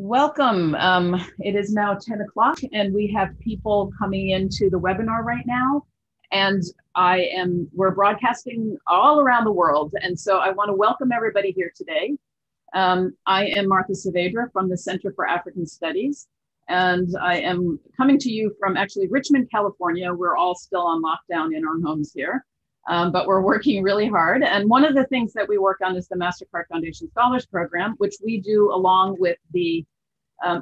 Welcome. It is now 10 o'clock and we have people coming into the webinar right now. And we're broadcasting all around the world. And so I want to welcome everybody here today. I am Martha Saavedra from the Center for African Studies. And I am coming to you from actually Richmond, California. We're all still on lockdown in our homes here. But we're working really hard. And one of the things that we work on is the MasterCard Foundation Scholars Program, which we do along with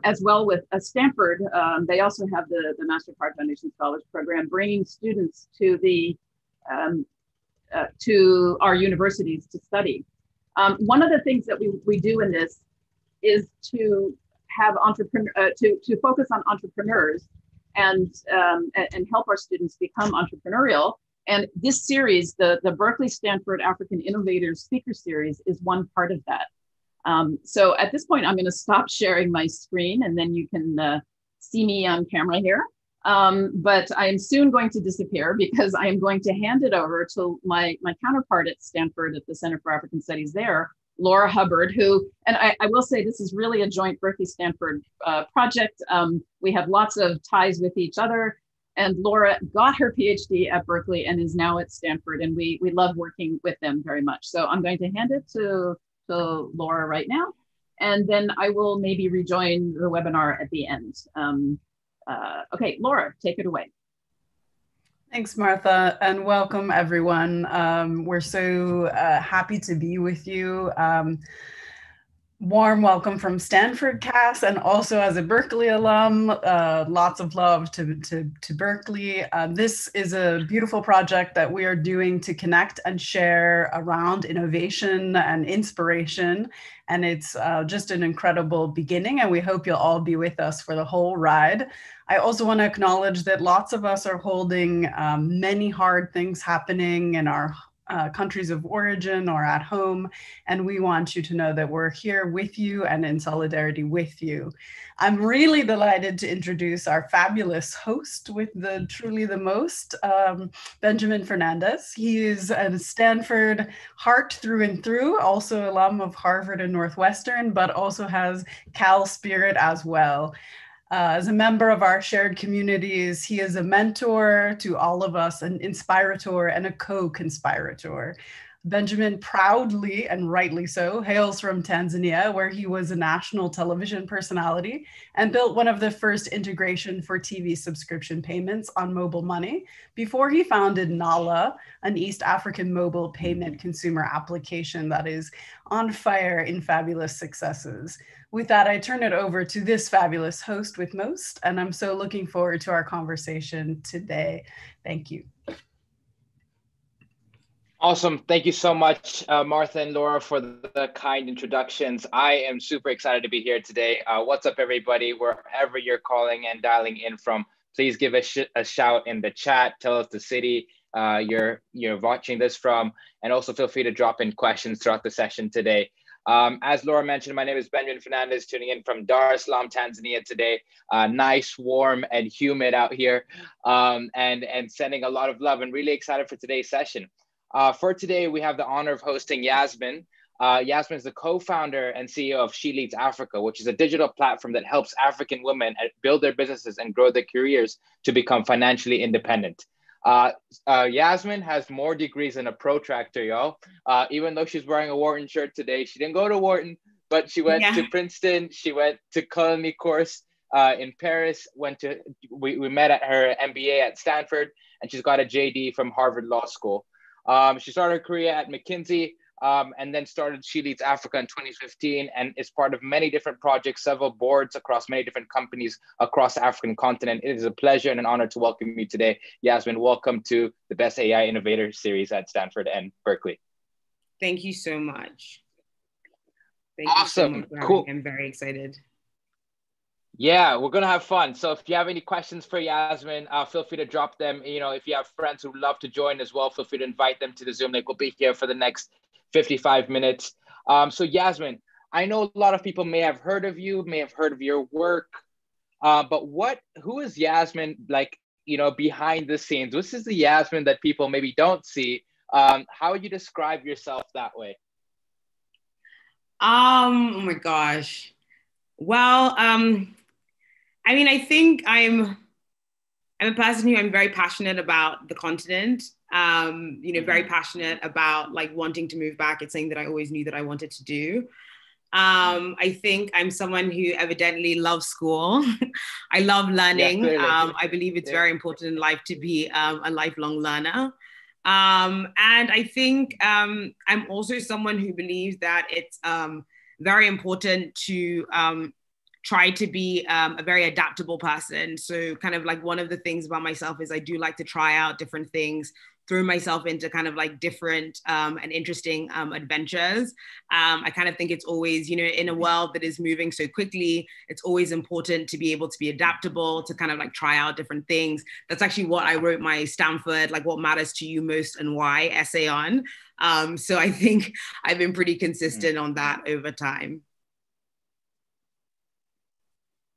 as well with Stanford. They also have the MasterCard Foundation Scholars Program, bringing students to to our universities to study. One of the things that we do in this is to have to focus on entrepreneurs and help our students become entrepreneurial. And this series, the Berkeley Stanford African Innovators Speaker Series, is one part of that. So at this point, I'm going to stop sharing my screen and then you can see me on camera here. But I am soon going to disappear because I am going to hand it over to my counterpart at Stanford at the Center for African Studies there, Laura Hubbard, and I will say this is really a joint Berkeley-Stanford project. We have lots of ties with each other. And Laura got her PhD at Berkeley and is now at Stanford. And we love working with them very much. So I'm going to hand it to Laura right now. And then I will maybe rejoin the webinar at the end. Okay, Laura, take it away. Thanks, Martha, and welcome everyone. We're so happy to be with you. Warm welcome from Stanford Cass, and also as a Berkeley alum, lots of love to Berkeley. This is a beautiful project that we are doing to connect and share around innovation and inspiration. And it's just an incredible beginning, and we hope you'll all be with us for the whole ride. I also want to acknowledge that lots of us are holding many hard things happening in our countries of origin or at home. And we want you to know that we're here with you and in solidarity with you. I'm really delighted to introduce our fabulous host with truly the most, Benjamin Fernandez. He is a Stanford heart through and through, also alum of Harvard and Northwestern, but also has Cal spirit as well. As a member of our shared communities, he is a mentor to all of us, an inspirator and a co-conspirator. Benjamin proudly and rightly so hails from Tanzania, where he was a national television personality and built one of the first integration for TV subscription payments on mobile money before he founded Nala, an East African mobile payment consumer application that is on fire in fabulous successes. With that, I turn it over to this fabulous host with most, and I'm so looking forward to our conversation today. Thank you. Awesome. Thank you so much, Martha and Laura, for the kind introductions. I am super excited to be here today. What's up, everybody? Wherever you're calling and dialing in from, please give a shout in the chat. Tell us the city you're watching this from, and also feel free to drop in questions throughout the session today. As Laura mentioned, my name is Benjamin Fernandez, tuning in from Dar es Salaam, Tanzania today. Nice, warm, and humid out here, and sending a lot of love, and really excited for today's session. For today, we have the honor of hosting Yasmin. Yasmin is the co-founder and CEO of She Leads Africa, which is a digital platform that helps African women build their businesses and grow their careers to become financially independent. Yasmin has more degrees than a protractor, y'all. Even though she's wearing a Wharton shirt today, she didn't go to Wharton, but she went to Princeton. She went to culinary course in Paris. We met at her MBA at Stanford, and she's got a JD from Harvard Law School. She started her career at McKinsey and then started She Leads Africa in 2015 and is part of many different projects, several boards across many different companies across the African continent. It is a pleasure and an honor to welcome you today. Yasmin, welcome to the Best AI Innovator Series at Stanford and Berkeley. Thank you so much. Awesome. You so much. Cool. I'm very excited. Yeah, we're going to have fun. So if you have any questions for Yasmin, feel free to drop them. If you have friends who love to join as well, feel free to invite them to the Zoom link. We'll be here for the next 55 minutes. So Yasmin, I know a lot of people may have heard of you, may have heard of your work, but who is Yasmin behind the scenes? This is the Yasmin that people maybe don't see. How would you describe yourself that way? Oh my gosh. Well, I mean, I think I'm a person who I'm very passionate about the continent. Very passionate about like wanting to move back. It's something that I always knew that I wanted to do. I think I'm someone who evidently loves school. I love Yeah, learning. clearly. I believe it's Yeah. very important in life to be a lifelong learner. And I think I'm also someone who believes that it's very important to try to be a very adaptable person. So kind of like one of the things about myself is I do like to try out different things, throw myself into kind of like different and interesting adventures. I kind of think it's always, in a world that is moving so quickly, it's always important to be able to be adaptable, to kind of like try out different things. That's actually what I wrote my Stanford, like what matters to you most and why essay on. So I think I've been pretty consistent on that over time.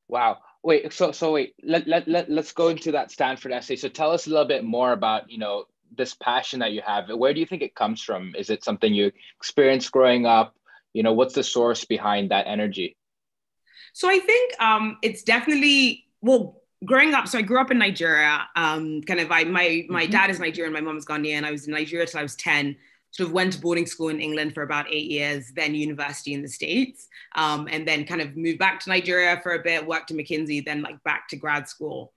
Wow. Wait, so wait, let's go into that Stanford essay. So tell us a little bit more about, this passion that you have. Where do you think it comes from? Is it something you experienced growing up? What's the source behind that energy? So I think it's definitely, well, growing up, so I grew up in Nigeria. My dad is Nigerian, my mom is Ghanaian. I was in Nigeria till I was 10, sort of went to boarding school in England for about 8 years, then university in the States, and then kind of moved back to Nigeria for a bit, worked at McKinsey, then like back to grad school.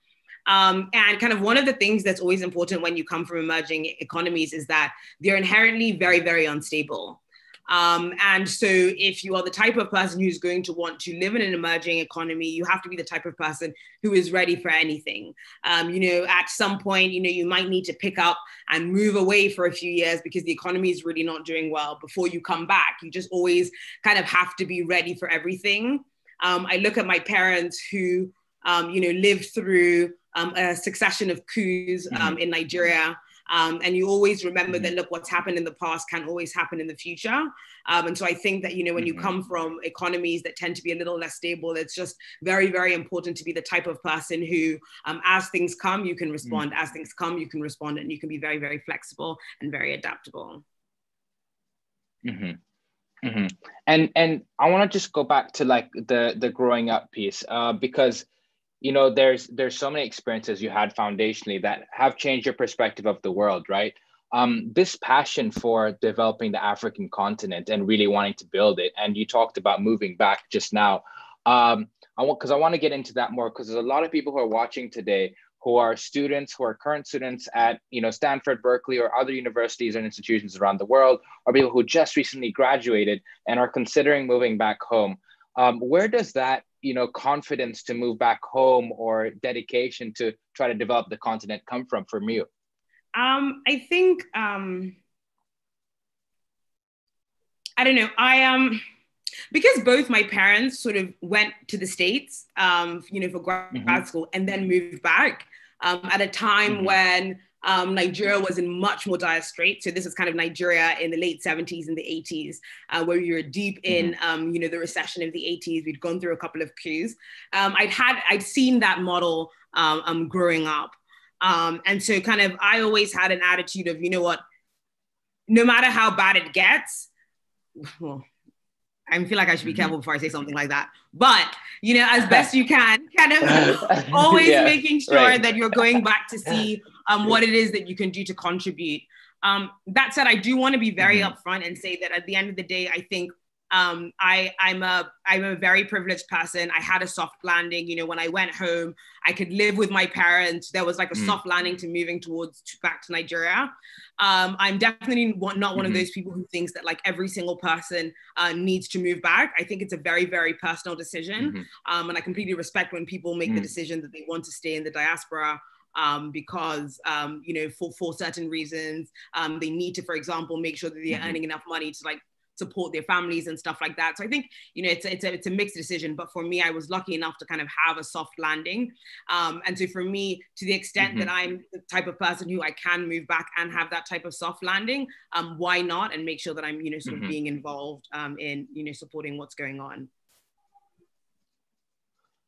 And kind of one of the things that's always important when you come from emerging economies is that they're inherently very, very unstable. And so if you are the type of person who's going to want to live in an emerging economy, you have to be the type of person who is ready for anything. At some point, you might need to pick up and move away for a few years because the economy is really not doing well before you come back. You just always kind of have to be ready for everything. I look at my parents who, lived through a succession of coups in Nigeria. And you always remember that, look, what's happened in the past can always happen in the future. And so I think that, when you come from economies that tend to be a little less stable, it's just very, very important to be the type of person who, as things come, you can respond. As things come, you can respond, and you can be very, very flexible and very adaptable. And I want to just go back to like the growing up piece, because there's so many experiences you had foundationally that have changed your perspective of the world, right? This passion for developing the African continent and really wanting to build it, and you talked about moving back just now. I want to get into that more, because there's a lot of people who are watching today who are students, who are current students at Stanford, Berkeley, or other universities and institutions around the world, or people who just recently graduated and are considering moving back home. Where does that confidence to move back home or dedication to try to develop the continent come from you? I think I don't know. Because both my parents sort of went to the States, for grad school and then moved back at a time when Nigeria was in much more dire straits. So this is kind of Nigeria in the late 70s and the 80s, where we were deep in, the recession of the 80s. We'd gone through a couple of coups. I'd seen that model growing up. And so kind of, I always had an attitude of, no matter how bad it gets, well, I feel like I should be careful before I say something like that. But, as best you can, kind of always making sure that you're going back to see what it is that you can do to contribute. That said, I do want to be very upfront and say that at the end of the day, I think I'm a very privileged person. I had a soft landing. When I went home, I could live with my parents. There was like a soft landing to moving back to Nigeria. I'm definitely not one of those people who thinks that like every single person needs to move back. I think it's a very, very personal decision. And I completely respect when people make the decision that they want to stay in the diaspora. Because, for certain reasons, they need to, for example, make sure that they're earning enough money to like support their families and stuff like that. So I think, it's a mixed decision, but for me, I was lucky enough to kind of have a soft landing. And so for me, to the extent that I'm the type of person who I can move back and have that type of soft landing, why not? And make sure that I'm, sort of being involved in, supporting what's going on.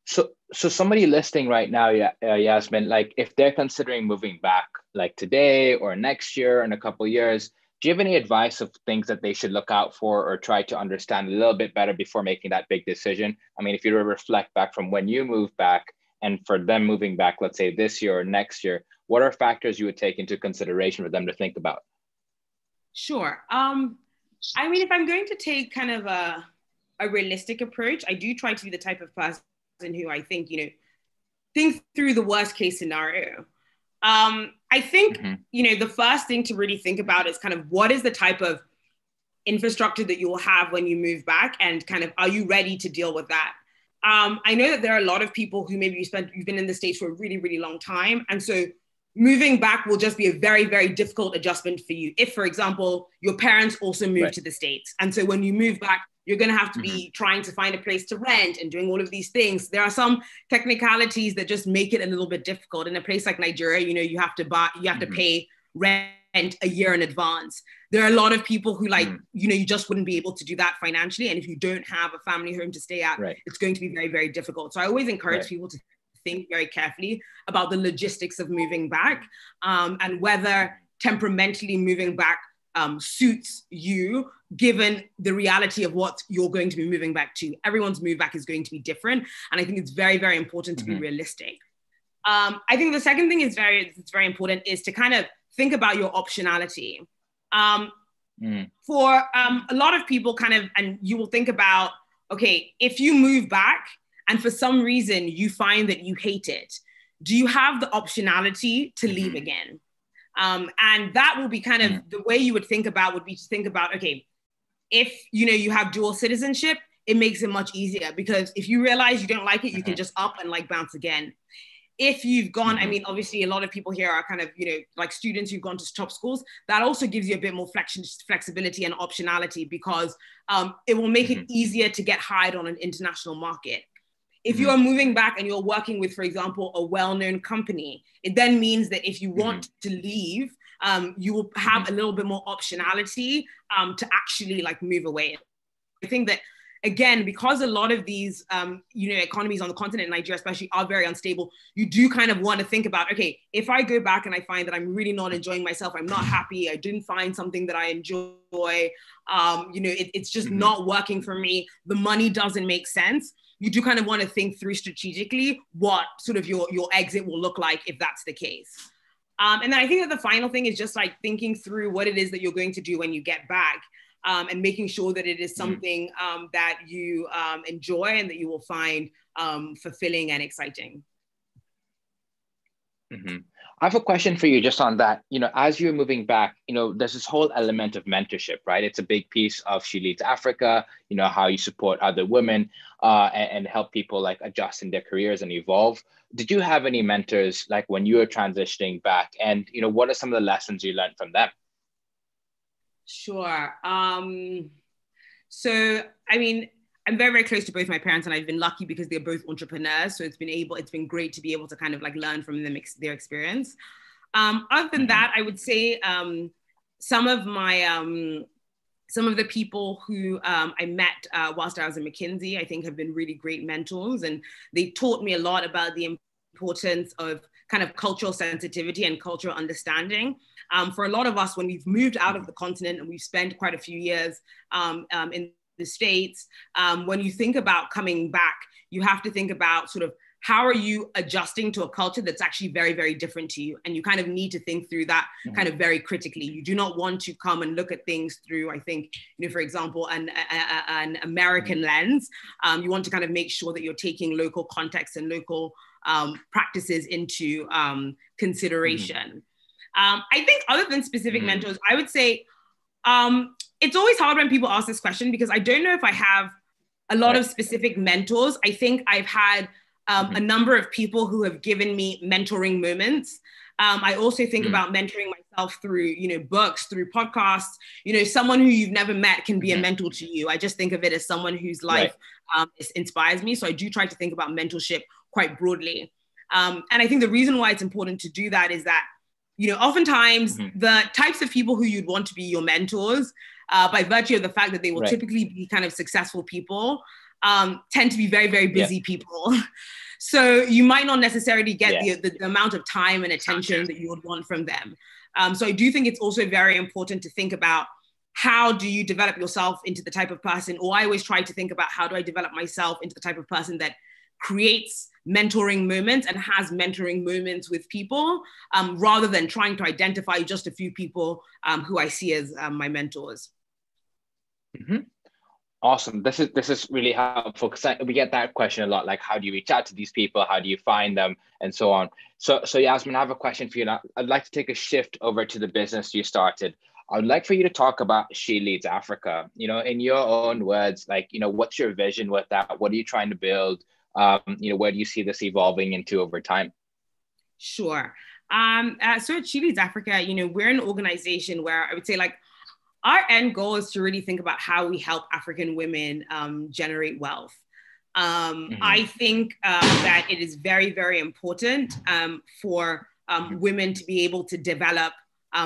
So somebody listening right now, Yasmin, like if they're considering moving back like today or next year or in a couple of years, Do you have any advice of things that they should look out for or try to understand a little bit better before making that big decision? I mean, if you reflect back from when you moved back and for them moving back, let's say this year or next year, what are factors you would take into consideration for them to think about? Sure. I mean, if I'm going to take kind of a realistic approach, I do try to be the type of person who I think, think through the worst case scenario. I think, the first thing to really think about is kind of what is the type of infrastructure that you will have when you move back, and kind of, are you ready to deal with that? I know that there are a lot of people who maybe you've been in the States for a really, really long time. And so moving back will just be a very, very difficult adjustment for you. If, for example, your parents also moved to the States. And so when you move back, you're going to have to be trying to find a place to rent and doing all of these things. There are some technicalities that just make it a little bit difficult. In a place like Nigeria, you have to pay rent a year in advance. There are a lot of people who you just wouldn't be able to do that financially. And if you don't have a family home to stay at, it's going to be very, very difficult. So I always encourage people to think very carefully about the logistics of moving back, and whether temperamentally moving back suits you, given the reality of what you're going to be moving back to. Everyone's move back is going to be different. And I think it's very, very important to be realistic. I think the second thing that's very important is to kind of think about your optionality. For a lot of people and you will think about, okay, if you move back and for some reason you find that you hate it, do you have the optionality to leave again? And that will be kind of the way you would think about, okay, if you have dual citizenship, it makes it much easier, because if you realize you don't like it, you can just up and bounce again. If you've gone, I mean, obviously a lot of people here are kind of, like students who've gone to top schools, that also gives you a bit more flexibility and optionality, because it will make it easier to get hired on an international market. If you are moving back and you're working with, for example, a well-known company, it then means that if you want to leave, you will have a little bit more optionality to actually move away. I think that, again, because a lot of these, economies on the continent, Nigeria especially, are very unstable, you do kind of want to think about, okay, if I go back and I find that I'm really not enjoying myself, I'm not happy, I didn't find something that I enjoy, it's just not working for me, the money doesn't make sense, you do kind of want to think through strategically what sort of your exit will look like if that's the case. And then I think that the final thing is just thinking through what it is that you're going to do when you get back. And making sure that it is something that you enjoy and that you will find fulfilling and exciting. I have a question for you just on that. As you're moving back, there's this whole element of mentorship, right? It's a big piece of She Leads Africa, how you support other women and help people adjust in their careers and evolve. Did you have any mentors when you were transitioning back? And, what are some of the lessons you learned from them? Sure. So, I mean, I'm very, very close to both my parents, and I've been lucky because they're both entrepreneurs. So it's been great to be able to kind of learn from them, their experience. Other than that, I would say some of the people who I met whilst I was at McKinsey, I think have been really great mentors, and they taught me a lot about the importance of kind of cultural sensitivity and cultural understanding. For a lot of us, when we've moved out of the continent and we've spent quite a few years in the States, when you think about coming back, you have to think about sort of how are you adjusting to a culture that's actually very, very different to you? And you kind of need to think through that kind of very critically. You do not want to come and look at things through, I think, for example, an American lens. You want to kind of make sure that you're taking local context and local practices into consideration. I think other than specific mentors, I would say it's always hard when people ask this question, because I don't know if I have a lot of specific mentors. I think I've had a number of people who have given me mentoring moments. I also think about mentoring myself through, books, through podcasts. Someone who you've never met can be a mentor to you. I just think of it as someone whose life inspires me. So I do try to think about mentorship quite broadly. And I think the reason why it's important to do that is that, oftentimes the types of people who you'd want to be your mentors, by virtue of the fact that they will typically be kind of successful people, tend to be very, very busy people. So you might not necessarily get the amount of time and attention that you would want from them. So I do think it's also very important to think about how do you develop yourself into the type of person, or I always try to think about how do I develop myself into the type of person that creates mentoring moments and has mentoring moments with people, rather than trying to identify just a few people who I see as my mentors. Mm-hmm. Awesome. This is really helpful, because we get that question a lot, like how do you reach out to these people? How do you find them? And so on. So Yasmin, I have a question for you now. I'd like to take a shift over to the business you started. I would like for you to talk about She Leads Africa, in your own words, like, what's your vision with that? What are you trying to build? Where do you see this evolving into over time? Sure. So at She Leads Africa, we're an organization where I would say, like, our end goal is to really think about how we help African women generate wealth. I think that it is very, very important for women to be able to develop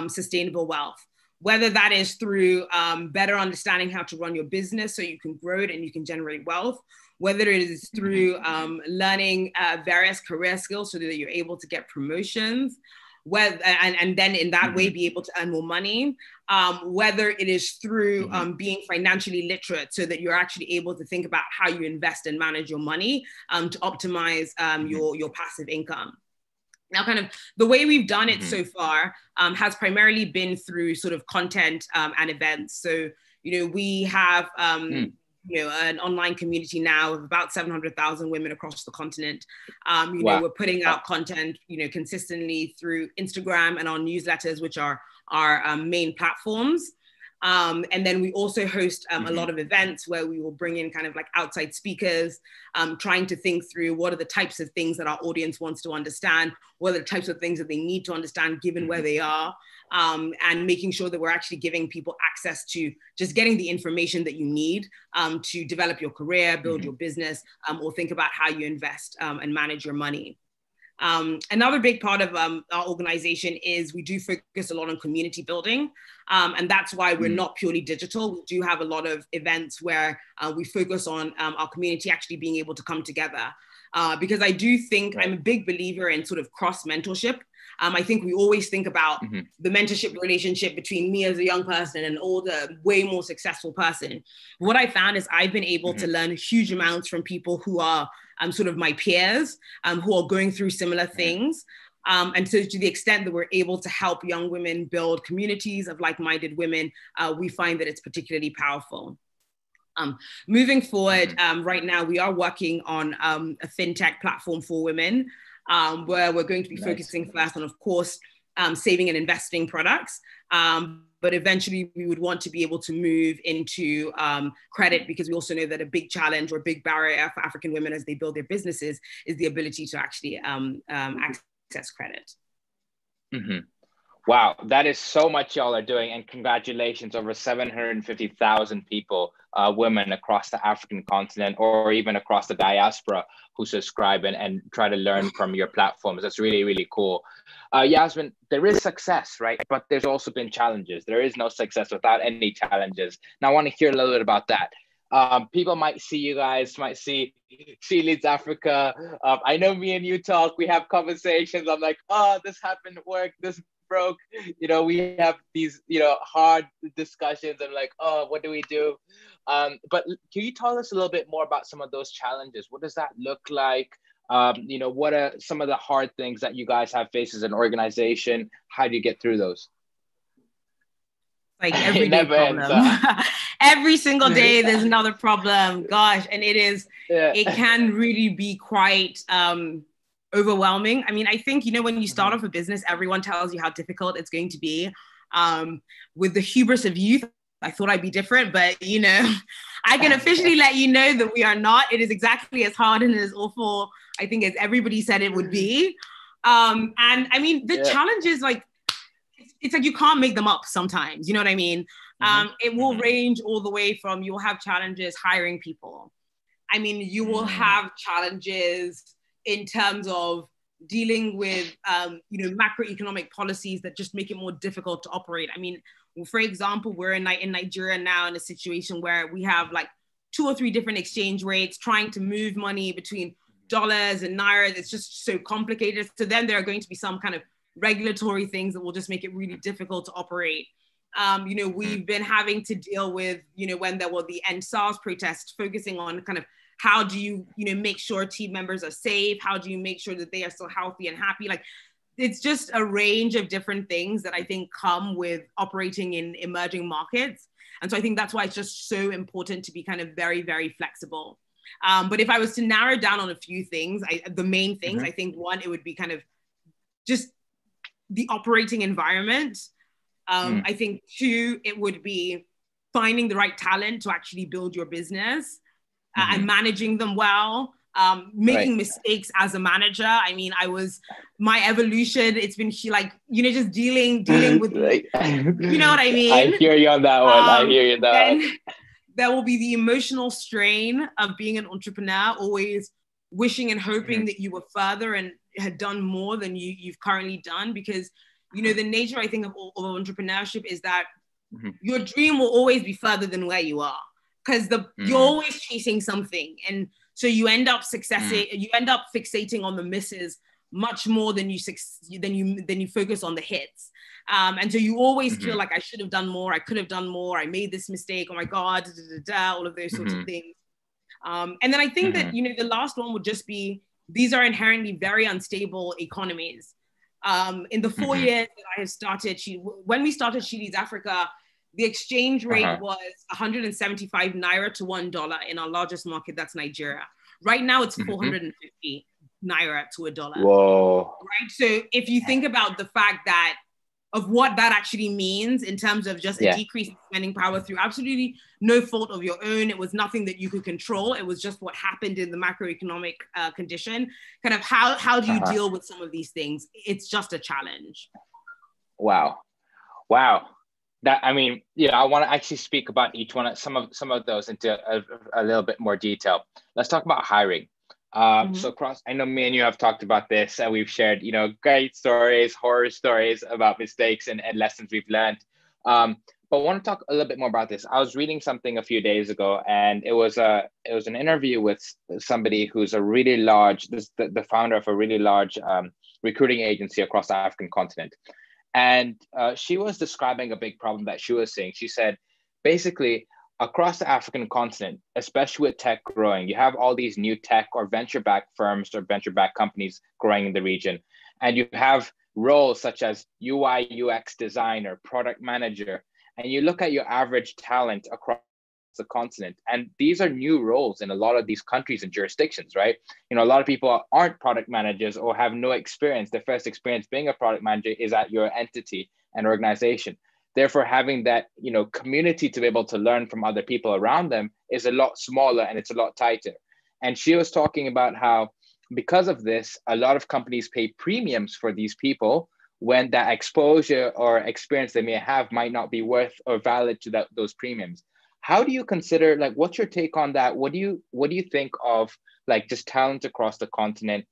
sustainable wealth, whether that is through better understanding how to run your business so you can grow it and you can generate wealth, whether it is through learning various career skills so that you're able to get promotions, and then in that way be able to earn more money, whether it is through being financially literate so that you're actually able to think about how you invest and manage your money to optimize your passive income. Now, kind of the way we've done it so far has primarily been through sort of content and events. So, we have an online community now of about 700,000 women across the continent. Wow. We're putting out content, consistently through Instagram and our newsletters, which are our main platforms. And then we also host a lot of events where we will bring in kind of like outside speakers, trying to think through what are the types of things that our audience wants to understand, what are the types of things that they need to understand given where they are, and making sure that we're actually giving people access to just getting the information that you need to develop your career, build your business, or think about how you invest and manage your money. Another big part of our organization is we do focus a lot on community building. And that's why we're not purely digital. We do have a lot of events where we focus on our community actually being able to come together. Because I do think I'm a big believer in sort of cross mentorship. I think we always think about the mentorship relationship between me as a young person and an older, way more successful person. What I found is I've been able to learn huge amounts from people who are sort of my peers, who are going through similar things. And so to the extent that we're able to help young women build communities of like-minded women, we find that it's particularly powerful. Moving forward, right now, we are working on a fintech platform for women, where we're going to be focusing first on, of course, saving and investing products. But eventually we would want to be able to move into credit, because we also know that a big challenge or a big barrier for African women as they build their businesses is the ability to actually access credit. Wow, that is so much y'all are doing, and congratulations, over 750,000 people, women across the African continent or even across the diaspora who subscribe and try to learn from your platforms. That's really, really cool. Yasmin, there is success, right? But there's also been challenges. There is no success without any challenges. Now I want to hear a little bit about that. People might see you guys, might see She Leads Africa. I know me and you talk, we have conversations. I'm like, oh, this happened at work, this broke. We have these, hard discussions. I'm like, oh, what do we do? But can you tell us a little bit more about some of those challenges? What does that look like? What are some of the hard things that you guys have faced as an organization? How do you get through those? Like every day problem. Every single day there's another problem. Gosh, and it can really be quite overwhelming. I mean, I think, when you start off a business, everyone tells you how difficult it's going to be. With the hubris of youth, I thought I'd be different, but I can officially let you know that we are not. It is exactly as hard and as awful, I think, as everybody said it would be. And I mean, the challenge is like, it's like you can't make them up sometimes, you know what I mean? It will range all the way from, you will have challenges hiring people. I mean, you will have challenges in terms of dealing with, macroeconomic policies that just make it more difficult to operate. I mean, for example, we're in Nigeria now in a situation where we have like 2 or 3 different exchange rates, trying to move money between dollars and naira. It's just so complicated. So then there are going to be some kind of regulatory things that will just make it really difficult to operate. We've been having to deal with, when there were the End SARS protests, focusing on kind of how do you, make sure team members are safe? How do you make sure that they are still healthy and happy? Like, it's just a range of different things that I think come with operating in emerging markets. And so I think that's why it's just so important to be kind of very, very flexible. But if I was to narrow down on a few things, the main things, I think one, it would be kind of just the operating environment. I think two, it would be finding the right talent to actually build your business and managing them well. Making mistakes as a manager. I mean, my evolution, it's been like, just dealing with, you know what I mean? I hear you on that one. I hear you on that one. There will be the emotional strain of being an entrepreneur, always wishing and hoping that you were further and had done more than you've currently done. Because, the nature, I think, of entrepreneurship is that your dream will always be further than where you are. Because you're always chasing something. And so you end up fixating on the misses much more than you focus on the hits. And so you always feel like I should have done more, I could have done more, I made this mistake, oh my God, all of those sorts of things. And then I think that, the last one would just be, these are inherently very unstable economies. In the 4 years that I have started, when we started Chili's Africa, the exchange rate was 175 Naira to $1 in our largest market, that's Nigeria. Right now it's 450 Naira to $1. Whoa. Right? So if you think about the fact that, of what that actually means in terms of just a decrease in spending power through absolutely no fault of your own, it was nothing that you could control. It was just what happened in the macroeconomic condition. Kind of how do you deal with some of these things? It's just a challenge. Wow. That, I mean, I want to actually speak about each one, some of those into a little bit more detail. Let's talk about hiring. So I know me and you have talked about this, and we've shared, great stories, horror stories about mistakes and lessons we've learned. But I want to talk a little bit more about this. I was reading something a few days ago, and it was an interview with somebody who's a really large, the founder of a really large recruiting agency across the African continent. And she was describing a big problem that she was seeing. She said, basically, across the African continent, especially with tech growing, you have all these new tech or venture-backed firms or venture-backed companies growing in the region. And you have roles such as UI, UX designer, product manager, and you look at your average talent across the continent. And these are new roles in a lot of these countries and jurisdictions, right? A lot of people aren't product managers or have no experience. Their first experience being a product manager is at your entity and organization. Therefore, having that, community to be able to learn from other people around them is a lot smaller and it's a lot tighter. And she was talking about how, because of this, a lot of companies pay premiums for these people when that exposure or experience they may have might not be worth or valid to those premiums. How do you consider, what's your take on that? What do you think of, just talent across the continent?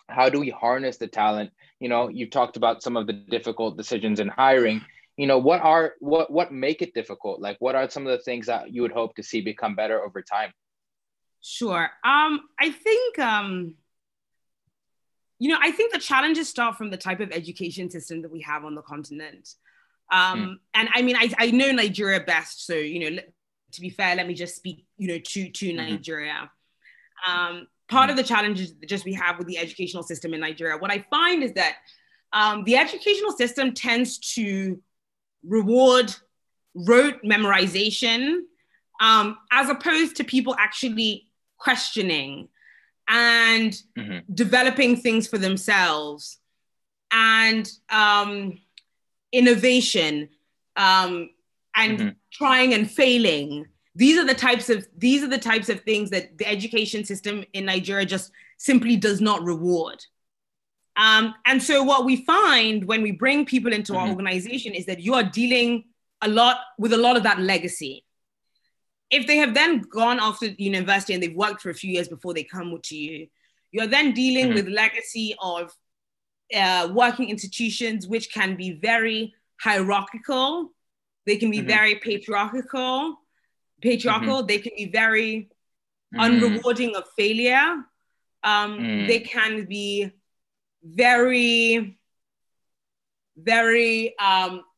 How do we harness the talent? You talked about some of the difficult decisions in hiring. What make it difficult? What are some of the things that you would hope to see become better over time? Sure. I think, I think the challenges start from the type of education system that we have on the continent. And I mean, I know Nigeria best. So, to be fair, let me just speak, to Nigeria. Part of the challenges that just we have with the educational system in Nigeria, what I find is that the educational system tends to reward rote memorization as opposed to people actually questioning and developing things for themselves and innovation and trying and failing. These are the types of things that the education system in Nigeria just simply does not reward. And so what we find when we bring people into our organization is that you are dealing with a lot of that legacy. If they have then gone off to university and they've worked for a few years before they come to you, you're then dealing with legacy of working institutions, which can be very hierarchical. They can be very patriarchal. They can be very unrewarding of failure. They can be very very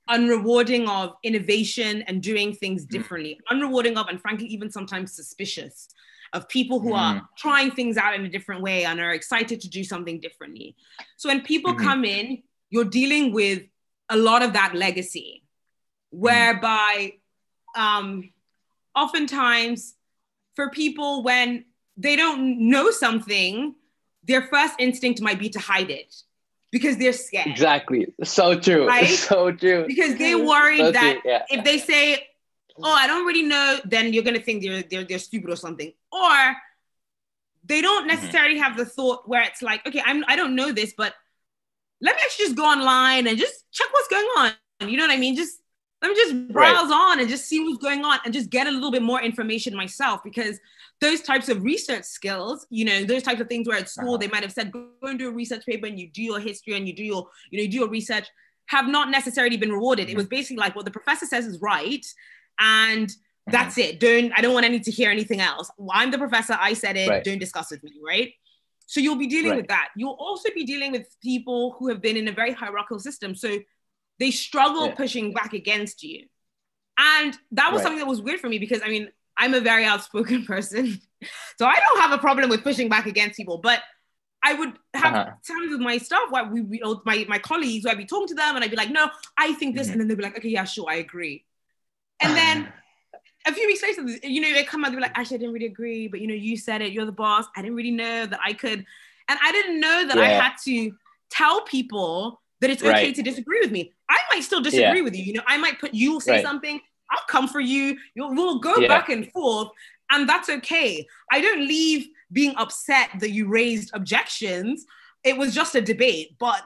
unrewarding of innovation and doing things differently, unrewarding of, and frankly, even sometimes suspicious of people who are trying things out in a different way and are excited to do something differently. So when people come in, you're dealing with a lot of that legacy, whereby oftentimes for people, when they don't know something, their first instinct might be to hide it because they're scared. Exactly. So true. Right? So true. Because they're worried So that true. Yeah. if they say, oh, I don't really know, then you're going to think they're stupid or something. Or they don't necessarily have the thought where it's like, okay, I don't know this, but let me actually just go online and just check what's going on. You know what I mean? Let me just browse on and just see what's going on and just get a little bit more information myself, because those types of research skills, you know, those types of things where at school they might have said, go and do a research paper and you do your history and you do your, you do your research, have not necessarily been rewarded. It was basically like, what the professor says is right. And that's it. I don't want to hear anything else. Well, I'm the professor, I said it, don't discuss with me, right? So you'll be dealing with that. You'll also be dealing with people who have been in a very hierarchical system. So they struggle pushing back against you. And that was something that was weird for me, because I mean, I'm a very outspoken person. So I don't have a problem with pushing back against people, but I would have times with my staff where my colleagues, where I'd be talking to them and I'd be like, no, I think this. And then they'd be like, okay, yeah, sure, I agree. And then a few weeks later, you know, they come out, they're like, actually, I didn't really agree, but you know, you said it, you're the boss. I didn't really know that I could. And I didn't know that I had to tell people that it's okay to disagree with me. I might still disagree with you. You know, I might you'll say something, I'll come for you. We'll go back and forth, and that's okay. I don't leave being upset that you raised objections. It was just a debate, but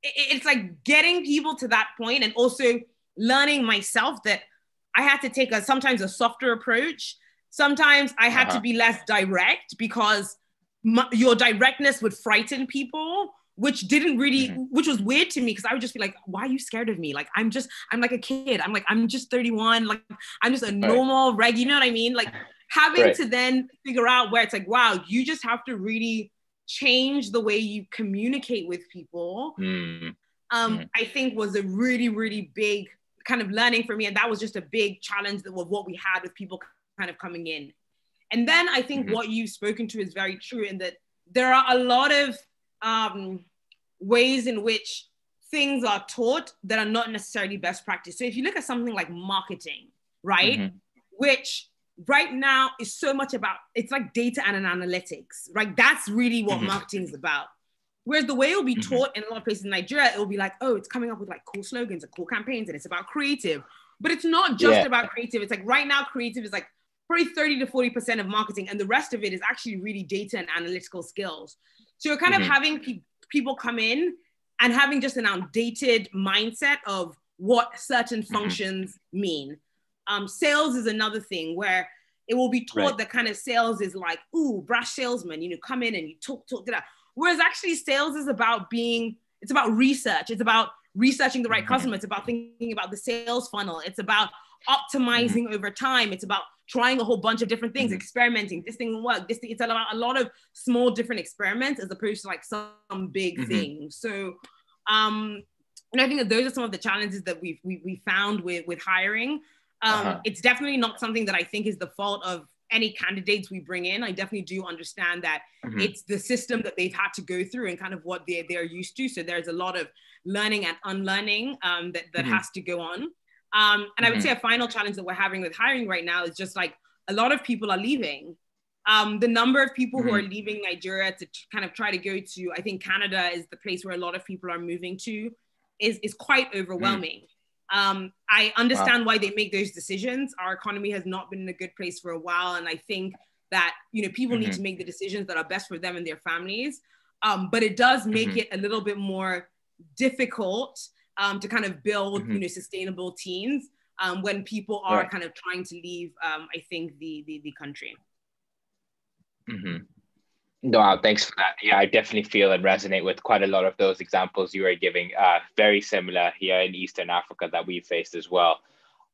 it's like getting people to that point, and also learning myself that I had to take sometimes a softer approach. Sometimes I had to be less direct, because your directness would frighten people, which didn't really, which was weird to me, because I would just be like, why are you scared of me? Like, I'm like a kid. I'm just 31. Like, I'm just a normal you know what I mean? Like having to then figure out where it's like, wow, you just have to really change the way you communicate with people. I think was a really, really big kind of learning for me. And that was just a big challenge that was what we had with people kind of coming in. And then I think what you've spoken to is very true, in that there are a lot of ways in which things are taught that are not necessarily best practice. So if you look at something like marketing, right? Which right now is so much about, it's like data and analytics, right? That's really what marketing is about. Whereas the way it will be taught in a lot of places in Nigeria, it will be like, oh, it's coming up with like cool slogans and cool campaigns, and it's about creative. But it's not just about creative. It's like right now, creative is like probably 30 to 40% of marketing, and the rest of it is actually really data and analytical skills. So you're kind of having people come in and having just an outdated mindset of what certain functions mean. Sales is another thing where it will be taught that kind of sales is like, ooh, brash salesman, you know, come in and you talk. Whereas actually sales is about it's about research. It's about researching the right customer. It's about thinking about the sales funnel. It's about optimizing over time. It's about trying a whole bunch of different things, experimenting. This thing will work. It's about a lot of small different experiments as opposed to like some big thing. So, and I think that those are some of the challenges that we found with hiring. It's definitely not something that I think is the fault of any candidates we bring in. I definitely do understand that it's the system that they've had to go through and kind of what they're used to. So there's a lot of learning and unlearning that has to go on. And I would say a final challenge that we're having with hiring right now is just like a lot of people are leaving. The number of people who are leaving Nigeria to kind of try to go to, I think Canada is the place where a lot of people are moving to, is quite overwhelming. I understand why they make those decisions. Our economy has not been in a good place for a while. And I think that, you know, people need to make the decisions that are best for them and their families. But it does make it a little bit more difficult to kind of build, you know, sustainable teams when people are kind of trying to leave, I think, the country. No, thanks for that. Yeah, I definitely feel and resonate with quite a lot of those examples you were giving. Very similar here in Eastern Africa that we faced as well.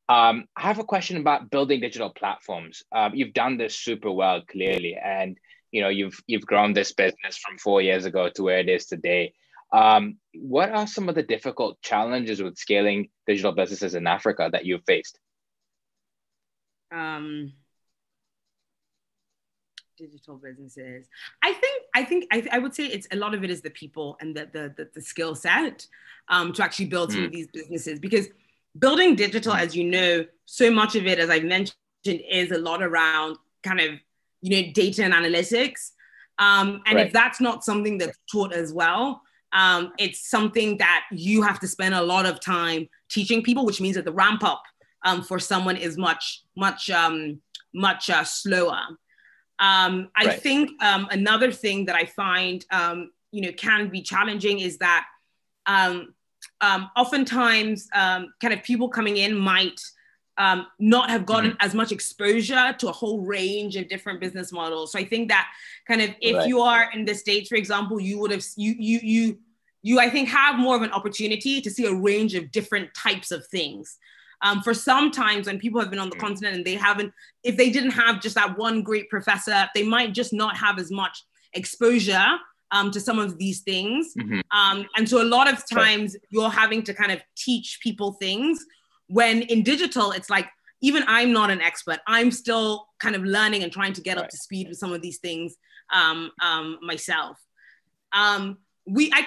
I have a question about building digital platforms. You've done this super well, clearly, and you know you've grown this business from 4 years ago to where it is today. What are some of the difficult challenges with scaling digital businesses in Africa that you've faced? Digital businesses. I would say it's a lot of it is the people and the skill set to actually build some of these businesses, because building digital, as you know, so much of it, as I've mentioned, is a lot around kind of, data and analytics. And if that's not something that's taught as well, it's something that you have to spend a lot of time teaching people, which means that the ramp up for someone is much slower. I think another thing that I find, can be challenging is that oftentimes kind of people coming in might not have gotten as much exposure to a whole range of different business models. So I think that kind of if you are in the States, for example, you would have, you I think have more of an opportunity to see a range of different types of things. For some times when people have been on the continent and they haven't, if they didn't have just that one great professor, they might just not have as much exposure to some of these things. And so a lot of times you're having to kind of teach people things, when in digital, it's like, even I'm not an expert. I'm still kind of learning and trying to get up to speed with some of these things myself. I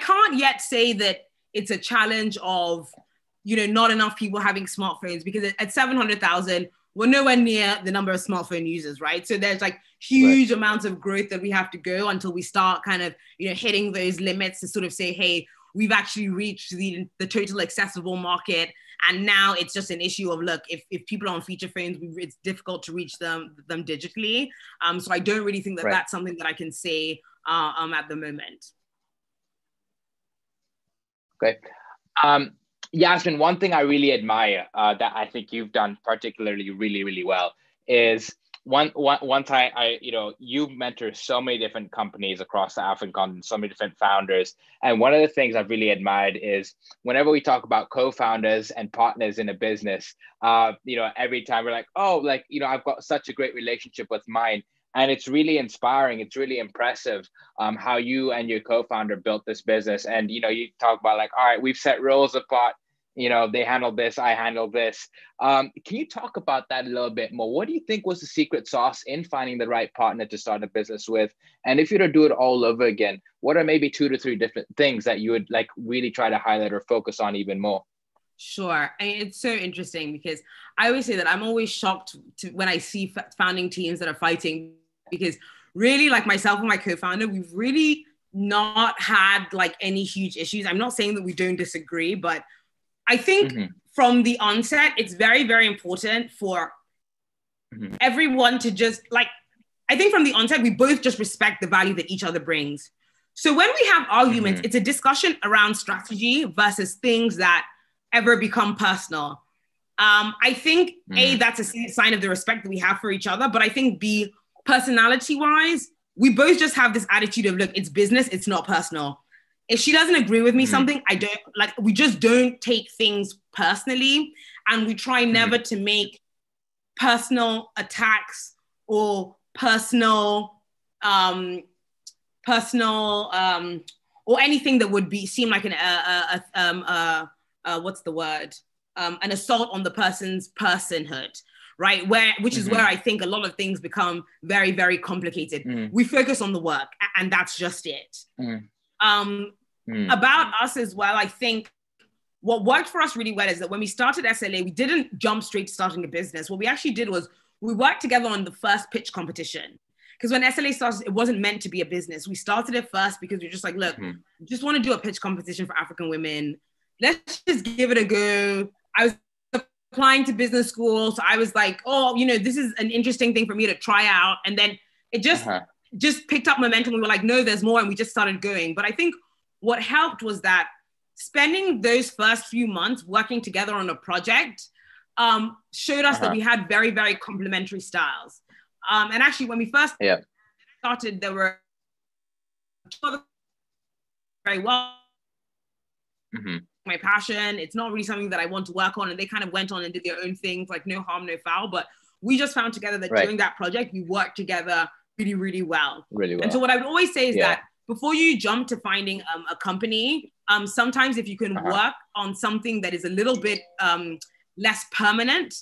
can't yet say that it's a challenge of, not enough people having smartphones, because at 700,000, we're nowhere near the number of smartphone users, right? So there's like huge amounts of growth that we have to go until we start kind of, hitting those limits to sort of say, hey, we've actually reached the total accessible market. And now it's just an issue of, look, if people are on feature phones, it's difficult to reach them digitally. So I don't really think that that's something that I can say at the moment. Okay. Yasmin, one thing I really admire that I think you've done particularly really, really well is once you mentor so many different companies across the African continent, so many different founders. And one of the things I've really admired is whenever we talk about co-founders and partners in a business, every time we're like, I've got such a great relationship with mine. And it's really inspiring. It's really impressive how you and your co-founder built this business. And, you talk about like, all right, we've set roles apart. They handle this, I handle this. Can you talk about that a little bit more? What do you think was the secret sauce in finding the right partner to start a business with? And if you were to do it all over again, what are maybe 2 to 3 different things that you would like really try to highlight or focus on even more? Sure. It's so interesting because I always say that I'm always shocked when I see founding teams that are fighting, because really, like myself and my co-founder, we've really not had like any huge issues. I'm not saying that we don't disagree, but I think from the onset, it's very, very important for everyone to just I think from the onset, we both just respect the value that each other brings. So when we have arguments, it's a discussion around strategy versus things that ever become personal. I think A, that's a sign of the respect that we have for each other. But I think B, personality-wise, we both just have this attitude of, look, it's business, it's not personal. If she doesn't agree with me something, we just don't take things personally. And we try never to make personal attacks or personal, or anything that would seem like what's the word? An assault on the person's personhood, right? Which is where I think a lot of things become very, very complicated. We focus on the work and that's just it. About us as well, I think what worked for us really well is that when we started SLA, we didn't jump straight to starting a business. What we actually did was we worked together on the first pitch competition. Because when SLA started, it wasn't meant to be a business. We started it first because we were just like, look, we just want to do a pitch competition for African women. Let's just give it a go. I was applying to business school. So I was like, this is an interesting thing for me to try out. And then it just picked up momentum. We were like, no, there's more. And we just started going. But I think what helped was that spending those first few months working together on a project showed us that we had very, very complementary styles. And actually, when we first started, there were very well. My passion, it's not really something that I want to work on. And they kind of went on and did their own things, like no harm, no foul. But we just found together that during that project, we worked together really, really well. And so what I would always say is that before you jump to finding a company, sometimes if you can work on something that is a little bit less permanent,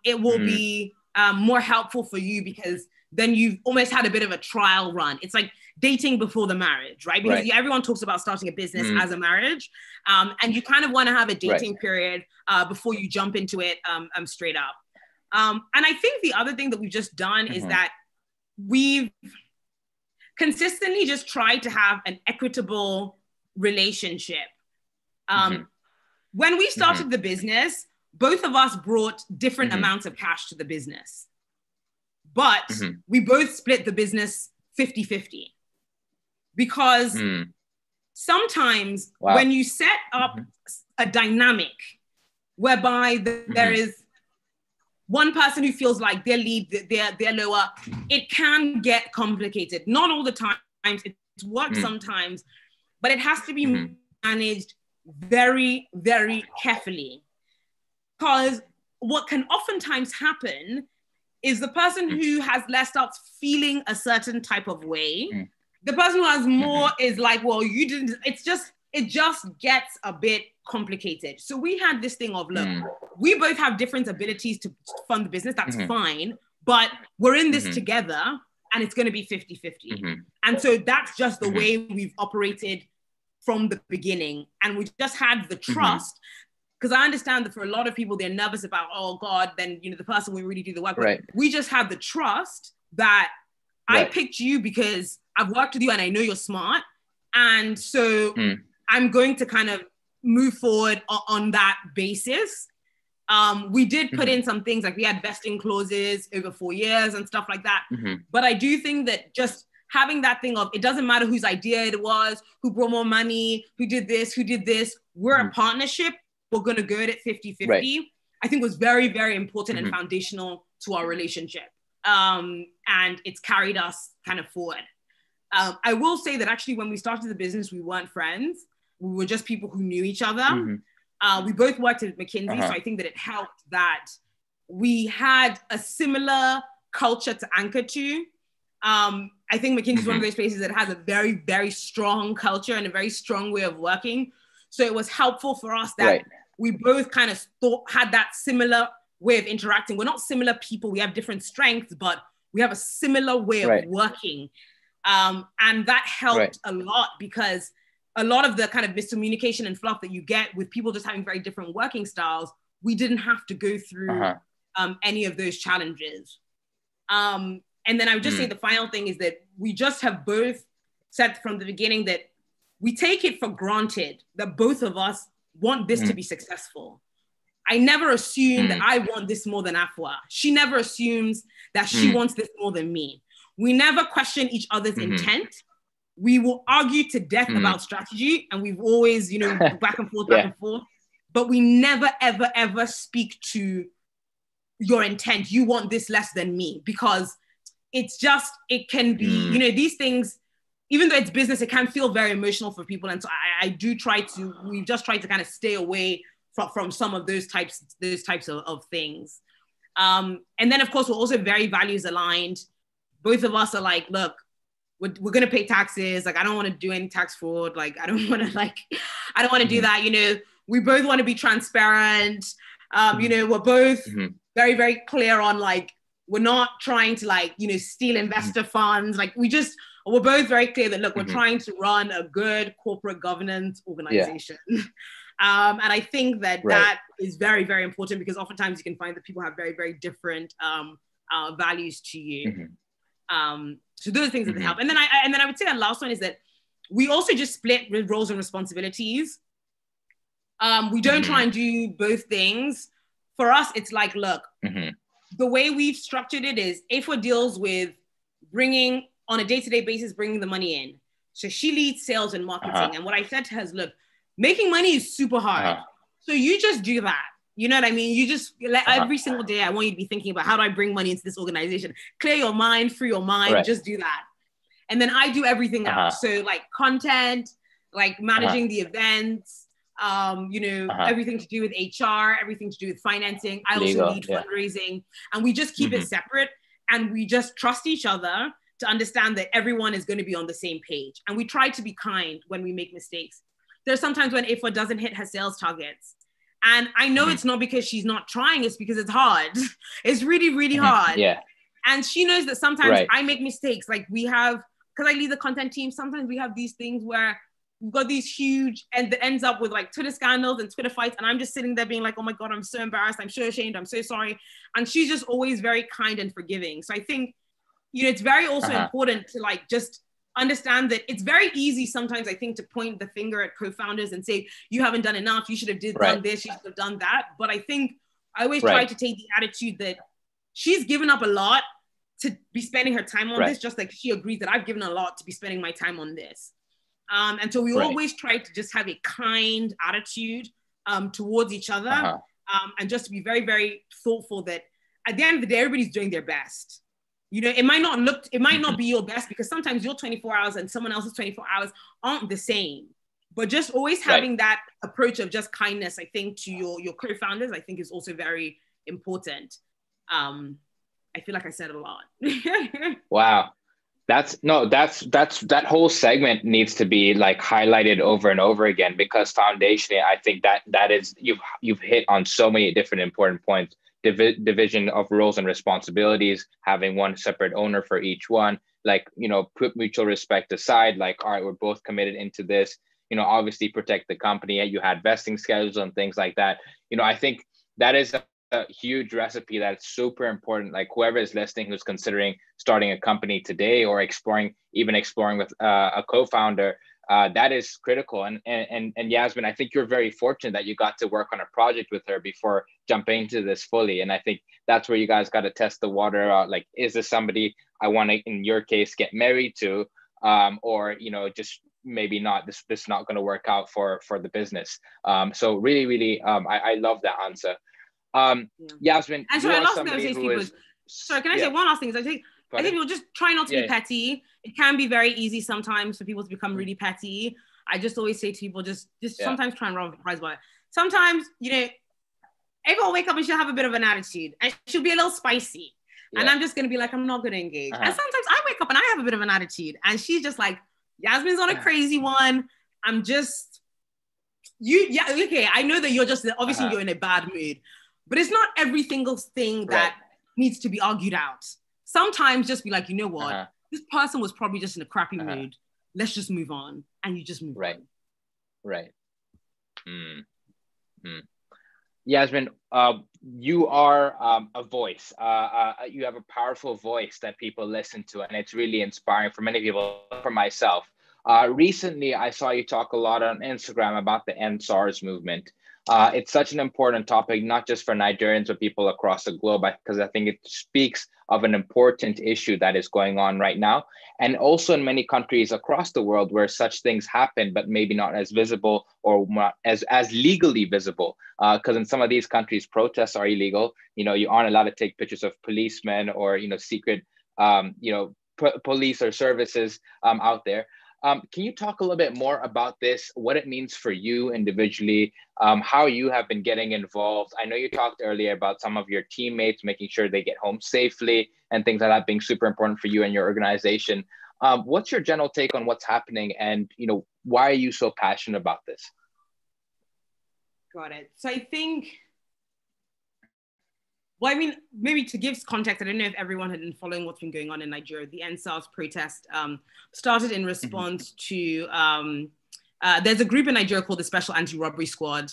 it will be more helpful for you, because then you've almost had a bit of a trial run. It's like dating before the marriage, right? Because everyone talks about starting a business as a marriage, and you kind of want to have a dating period before you jump into it straight up. And I think the other thing that we've just done is that we've consistently just tried to have an equitable relationship. When we started the business, both of us brought different amounts of cash to the business, but we both split the business 50-50. Because sometimes when you set up a dynamic whereby there is one person who feels like their lead, they're lower, it can get complicated. Not all the time, it's worked sometimes, but it has to be managed very, very carefully. Because what can oftentimes happen is the person who has less starts feeling a certain type of way. The person who has more is like, well, you didn't, it just gets a bit complicated. So we had this thing of, look, we both have different abilities to fund the business, that's fine, but we're in this together and it's gonna be 50-50. And so that's just the way we've operated from the beginning. And we just had the trust, because I understand that for a lot of people, they're nervous about, oh God, then, you know, the person will really do the work. But we just have the trust that I picked you because I've worked with you and I know you're smart. And so I'm going to kind of move forward on that basis. We did put in some things, like we had vesting clauses over 4 years and stuff like that. But I do think that just having that thing of, it doesn't matter whose idea it was, who brought more money, who did this, we're a partnership. We're going to go at it 50-50. I think was very, very important and foundational to our relationship. And it's carried us kind of forward. I will say that actually when we started the business, we weren't friends. We were just people who knew each other. We both worked at McKinsey, so I think that it helped that we had a similar culture to anchor to. I think McKinsey is one of those places that has a very, very strong culture and a very strong way of working. So it was helpful for us that we both kind of had that similar way of interacting. We're not similar people, we have different strengths, but we have a similar way of working. And that helped a lot, because a lot of the kind of miscommunication and fluff that you get with people just having very different working styles, we didn't have to go through any of those challenges. And then I would just say the final thing is that we just have both said from the beginning that we take it for granted that both of us want this to be successful. I never assume that I want this more than Afua. She never assumes that she wants this more than me. We never question each other's intent. We will argue to death about strategy, and we've always, you know, back and forth, but we never, ever, ever speak to your intent. You want this less than me, because it's just, it can be, you know, these things, even though it's business, it can feel very emotional for people. And so we've just tried to kind of stay away from some of those types of things. And then of course, we're also very values aligned. Both of us are like, look, we're going to pay taxes. Like, I don't want to do any tax fraud. Like, I don't want to do that. You know, we both want to be transparent. You know, we're both very, very clear on, like, we're not trying to, like, you know, steal investor funds. Like, we're both very clear that, look, we're trying to run a good corporate governance organization. And I think that that is very, very important, because oftentimes you can find that people have very, very different values to you. So those are things that help. And then I would say that last one is that we also just split roles and responsibilities. We don't try and do both things. For us, it's like, look, the way we've structured it is Afua deals with bringing, on a day-to-day basis, bringing the money in. So she leads sales and marketing. And what I said to her is, look, making money is super hard. So you just do that. You know what I mean? You just, every single day, I want you to be thinking about, how do I bring money into this organization? Clear your mind, free your mind, just do that. And then I do everything else. So like content, like managing the events, you know, everything to do with HR, everything to do with financing. I also lead fundraising, and we just keep it separate, and we just trust each other to understand that everyone is going to be on the same page. And we try to be kind when we make mistakes. There's sometimes when Afua doesn't hit her sales targets. And I know it's not because she's not trying, it's because it's hard. It's really, really hard. Yeah. And she knows that sometimes I make mistakes. Like we have, because I lead the content team, sometimes we have these things where we've got these huge, and it ends up with like Twitter scandals and Twitter fights. And I'm just sitting there being like, oh my God, I'm so embarrassed. I'm so ashamed. I'm so sorry. And she's just always very kind and forgiving. So I think, you know, it's very also important to like just understand that it's very easy sometimes, I think, to point the finger at co-founders and say, you haven't done enough. You should have done this. You should have done that. But I think I always try to take the attitude that she's given up a lot to be spending her time on this, just like she agrees that I've given a lot to be spending my time on this. And so we always try to just have a kind attitude towards each other and just to be very, very thoughtful that at the end of the day, everybody's doing their best. You know, it might not be your best because sometimes your 24 hours and someone else's 24 hours aren't the same. But just always having that approach of just kindness, I think, to your co-founders, I think is also very important. I feel like I said a lot. Wow. That whole segment needs to be like highlighted over and over again, because foundationally, I think that is, you've hit on so many different important points. Division of roles and responsibilities, having one separate owner for each one, like, you know, put mutual respect aside, like, all right, we're both committed into this, you know, obviously protect the company. You had vesting schedules and things like that. You know, I think that is a huge recipe that's super important. Like whoever is listening, who's considering starting a company today or exploring with a co-founder, that is critical. And Yasmin, I think you're very fortunate that you got to work on a project with her before jumping into this fully. And I think that's where you guys got to test the water out. Like, is this somebody I want to, in your case, get married to, or, you know, just maybe not, this is not going to work out for the business. So really, really, I love that answer. Yasmin, and sorry, last thing I say, Steve, was, sorry, can I say one last thing? I think people just try not to be petty. It can be very easy sometimes for people to become really petty. I just always say to people, just sometimes try and roll the prize by it. Sometimes, you know, Ava will wake up and she'll have a bit of an attitude and she'll be a little spicy. And I'm just going to be like, I'm not going to engage. And sometimes I wake up and I have a bit of an attitude and she's just like, Yasmin's on a crazy one. I'm just, okay, I know that you're just, obviously you're in a bad mood, but it's not every single thing that needs to be argued out. Sometimes just be like, you know what? This person was probably just in a crappy mood. Let's just move on. And you just move on. Right. Yasmin, you are a voice. You have a powerful voice that people listen to, and it's really inspiring for many people, for myself. Recently, I saw you talk a lot on Instagram about the End SARS movement. It's such an important topic, not just for Nigerians, but people across the globe, because I think it speaks of an important issue that is going on right now. And also in many countries across the world where such things happen, but maybe not as visible or not as legally visible. Because in some of these countries, protests are illegal. You know, you aren't allowed to take pictures of policemen or, you know, secret, police or services out there. Can you talk a little bit more about this, what it means for you individually, how you have been getting involved? I know you talked earlier about some of your teammates making sure they get home safely and things like that being super important for you and your organization. What's your general take on what's happening, and, you know, why are you so passionate about this? Got it. So I think, well, I mean, maybe to give context, I don't know if everyone had been following what's been going on in Nigeria. The End SARS protest started in response to, there's a group in Nigeria called the Special Anti-Robbery Squad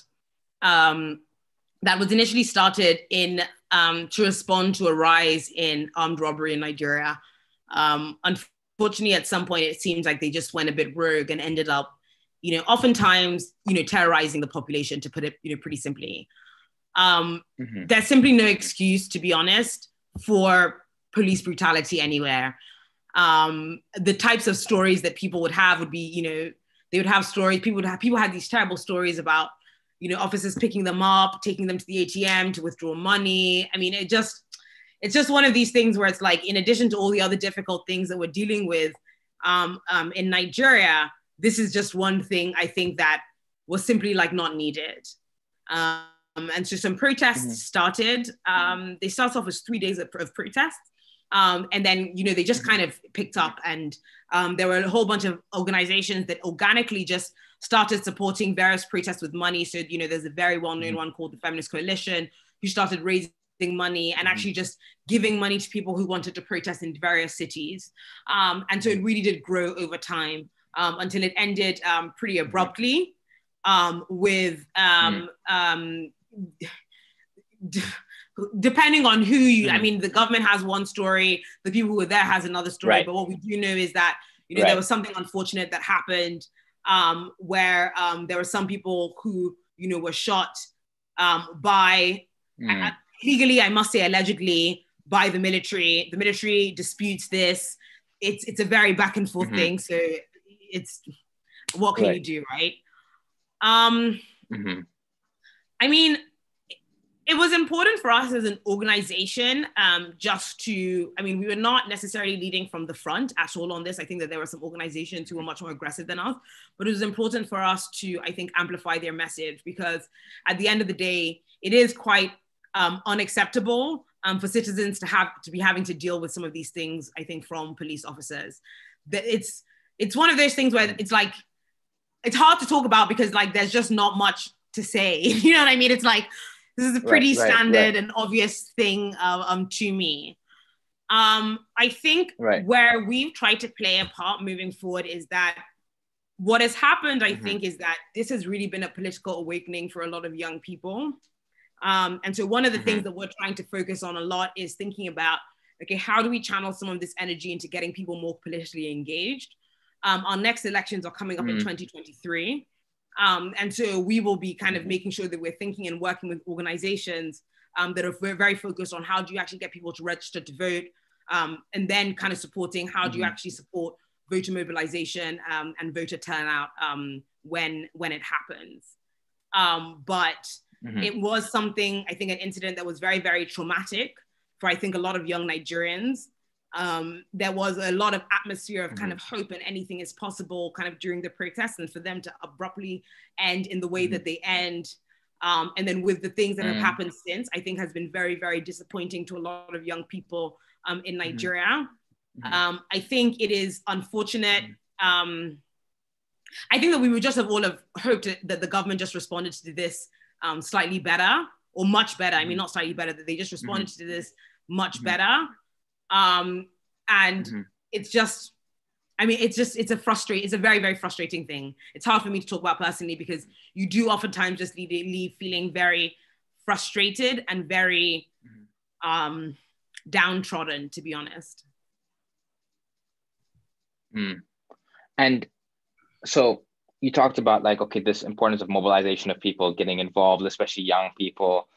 that was initially started to respond to a rise in armed robbery in Nigeria. Unfortunately, at some point, it seems like they just went a bit rogue and ended up, you know, oftentimes, you know, terrorizing the population, to put it, you know, pretty simply. There's simply no excuse, to be honest, for police brutality anywhere. The types of stories that people would have would be, you know, they would have stories, people had these terrible stories about, you know, officers picking them up, taking them to the ATM to withdraw money. I mean, it's just one of these things where it's like, in addition to all the other difficult things that we're dealing with in Nigeria, this is just one thing I think that was simply like not needed. And so some protests started. They started off as 3 days of protests. And then, they just kind of picked up, and there were a whole bunch of organizations that organically just started supporting various protests with money. So, there's a very well-known one called the Feminist Coalition, who started raising money and actually just giving money to people who wanted to protest in various cities. And so it really did grow over time until it ended pretty abruptly with depending on who you, I mean, the government has one story, the people who were there has another story, right. But what we do know is that, right. There was something unfortunate that happened where there were some people who, were shot by, legally, I must say allegedly, by the military. The military disputes this. It's a very back and forth thing. So it's, what can you do, right? I mean, it was important for us as an organization we were not necessarily leading from the front at all on this. I think that there were some organizations who were much more aggressive than us, but it was important for us to, I think, amplify their message, because at the end of the day, it is quite unacceptable for citizens to be having to deal with some of these things, I think, from police officers. That it's one of those things where it's like, it's hard to talk about because like, there's just not much to say. You know what I mean? It's like, this is a pretty standard and obvious thing to me. I think where we've tried to play a part moving forward is that what has happened, I think, is that this has really been a political awakening for a lot of young people. And so one of the things that we're trying to focus on a lot is thinking about, okay, how do we channel some of this energy into getting people more politically engaged? Our next elections are coming up in 2023. And so we will be kind of making sure that we're thinking and working with organizations that are very focused on how do you actually get people to register to vote, and then kind of supporting how do you actually support voter mobilization and voter turnout when it happens. But it was something, I think, an incident that was very, very traumatic for, I think, a lot of young Nigerians. There was a lot of atmosphere of kind of hope and anything is possible kind of during the protests, and for them to abruptly end in the way that they end. And then with the things that have happened since, I think has been very, very disappointing to a lot of young people in Nigeria. I think it is unfortunate. I think that we would just have all have hoped that the government just responded to this slightly better, or much better. I mean, not slightly better, that they just responded to this much better. And it's just, I mean, it's a very, very frustrating thing. It's hard for me to talk about personally, because you do oftentimes just leave feeling very frustrated and very downtrodden, to be honest. And so you talked about like, okay, this importance of mobilization of people getting involved, especially young people.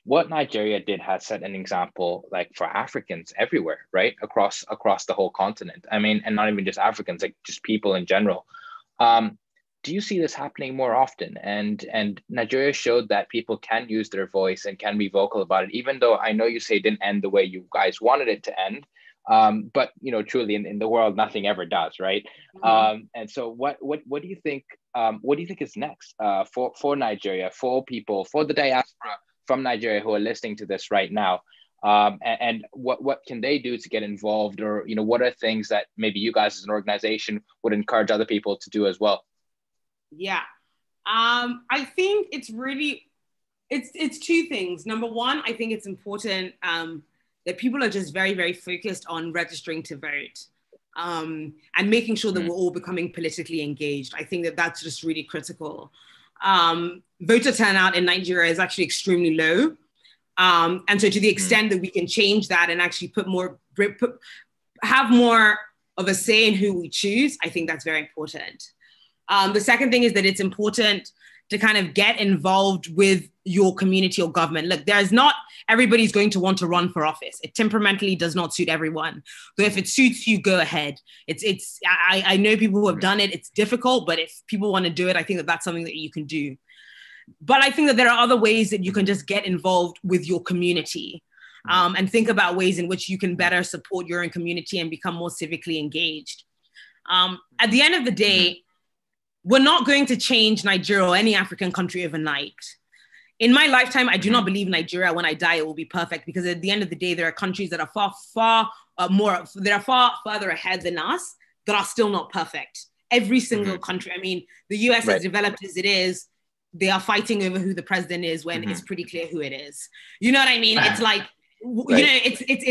What Nigeria did has set an example like for Africans everywhere, right? Across the whole continent. I mean, and not even just Africans, like just people in general. Do you see this happening more often? And Nigeria showed that people can use their voice and can be vocal about it, even though I know you say it didn't end the way you guys wanted it to end. But truly in the world, nothing ever does, right? And so what do you think? What do you think is next for Nigeria, for people, for the diaspora from Nigeria who are listening to this right now? And what can they do to get involved? Or, what are things that maybe you guys as an organization would encourage other people to do as well? Yeah, I think it's really, it's two things. Number one, I think it's important that people are just very, very focused on registering to vote and making sure that we're all becoming politically engaged. I think that that's just really critical. Voter turnout in Nigeria is actually extremely low. And so to the extent that we can change that and actually have more of a say in who we choose, I think that's very important. The second thing is that it's important to kind of get involved with your community or government. Look, everybody's going to want to run for office. It temperamentally does not suit everyone. So if it suits you, go ahead. I know people who have done it. It's difficult, but if people want to do it, I think that that's something that you can do. But I think that there are other ways that you can just get involved with your community and think about ways in which you can better support your own community and become more civically engaged. At the end of the day, we're not going to change Nigeria or any African country overnight. in my lifetime, I do not believe Nigeria, when I die, it will be perfect, because at the end of the day, there are countries that are far further ahead than us that are still not perfect. Every single country. I mean, the US, as developed as it is, they are fighting over who the president is when it's pretty clear who it is. You know what I mean? It's like, you know,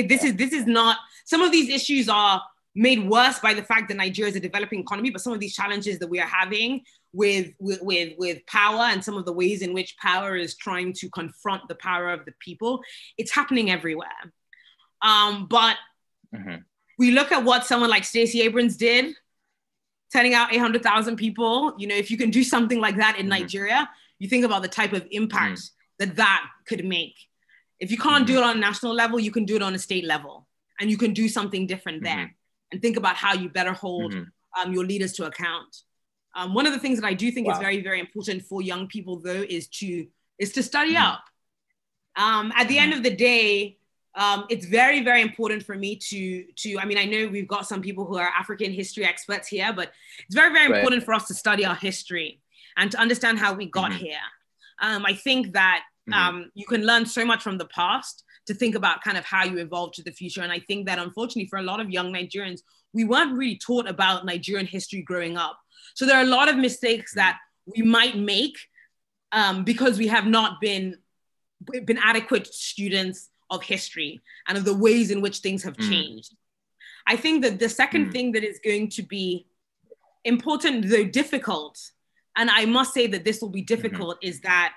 this is not, some of these issues are made worse by the fact that Nigeria is a developing economy, but some of these challenges that we are having with power and some of the ways in which power is trying to confront the power of the people, it's happening everywhere. But we look at what someone like Stacey Abrams did, turning out 800,000 people. You know, if you can do something like that in Nigeria, you think about the type of impact that could make. If you can't do it on a national level, you can do it on a state level, and you can do something different there. And think about how you better hold your leaders to account. One of the things that I do think is very, very important for young people, though, is to study up. At the end of the day, it's very, very important for me to, I mean, I know we've got some people who are African history experts here, but it's very, very important for us to study our history and to understand how we got here. I think that you can learn so much from the past to think about kind of how you evolve to the future. And I think that, unfortunately, for a lot of young Nigerians, we weren't really taught about Nigerian history growing up. So there are a lot of mistakes that we might make because we have not been adequate students of history and of the ways in which things have changed. I think that the second thing that is going to be important, though difficult, and I must say that this will be difficult, is that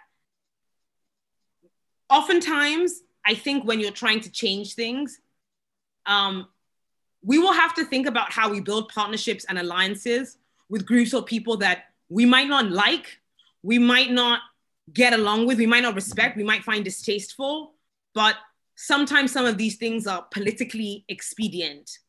oftentimes, I think when you're trying to change things, we will have to think about how we build partnerships and alliances with groups of people that we might not like, we might not get along with, we might not respect, we might find distasteful, but sometimes some of these things are politically expedient.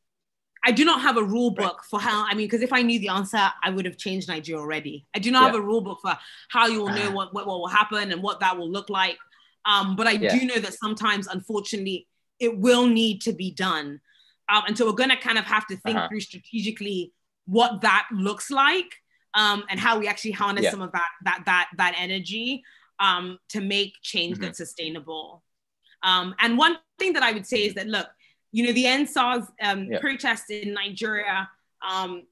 I do not have a rule book for how, I mean, because if I knew the answer, I would have changed Nigeria already. I do not have a rule book for how you will know what will happen and what that will look like. But I do know that sometimes, unfortunately, it will need to be done. And so we're going to kind of have to think through strategically what that looks like and how we actually harness some of that energy to make change that's sustainable. And one thing that I would say is that, look, you know, the NSARS protest in Nigeria, I'm